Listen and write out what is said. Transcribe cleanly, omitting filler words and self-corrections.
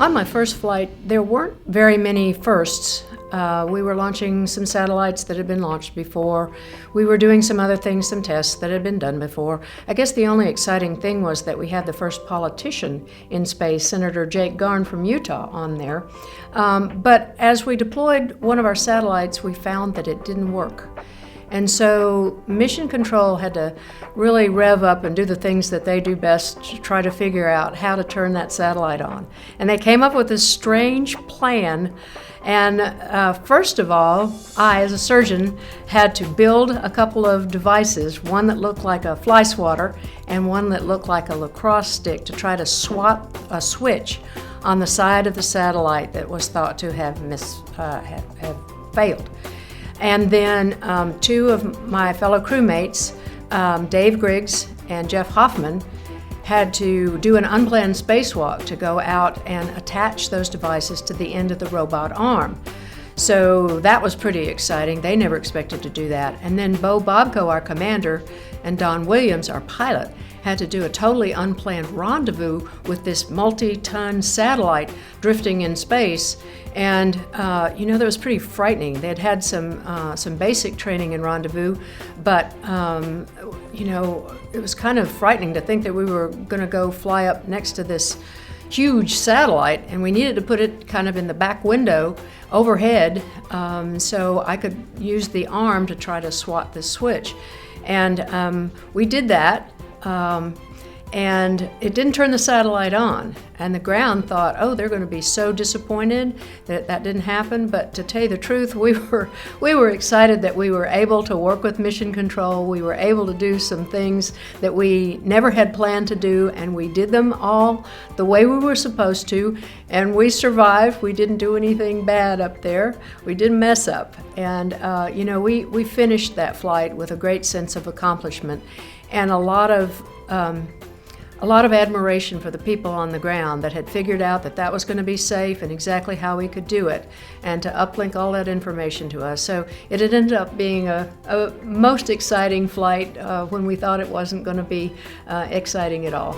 On my first flight, there weren't very many firsts. We were launching some satellites that had been launched before. We were doing some other things, some tests that had been done before. I guess the only exciting thing was that we had the first politician in space, Senator Jake Garn from Utah, on there. But as we deployed one of our satellites, we found that it didn't work. And so Mission Control had to really rev up and do the things that they do best to try to figure out how to turn that satellite on. And they came up with this strange plan. And first of all, I, as a surgeon, had to build a couple of devices, one that looked like a fly swatter and one that looked like a lacrosse stick, to try to swap a switch on the side of the satellite that was thought to have failed. And then two of my fellow crewmates, Dave Griggs and Jeff Hoffman, had to do an unplanned spacewalk to go out and attach those devices to the end of the robot arm. So that was pretty exciting. They never expected to do that. And then Bo Bobko, our commander, and Don Williams, our pilot, had to do a totally unplanned rendezvous with this multi-ton satellite drifting in space. And that was pretty frightening. They had some basic training in rendezvous, but it was kind of frightening to think that we were going to go fly up next to this huge satellite, and we needed to put it kind of in the back window overhead, so I could use the arm to try to swat this switch. And we did that. And it didn't turn the satellite on, and the ground thought, oh, they're going to be so disappointed that that didn't happen. But to tell you the truth, we were excited that we were able to work with Mission Control. We were able to do some things that we never had planned to do, and we did them all the way we were supposed to, and we survived. We didn't do anything bad up there. We didn't mess up, and we finished that flight with a great sense of accomplishment and a lot of admiration for the people on the ground that had figured out that that was going to be safe and exactly how we could do it, and to uplink all that information to us. So it had ended up being a most exciting flight when we thought it wasn't going to be exciting at all.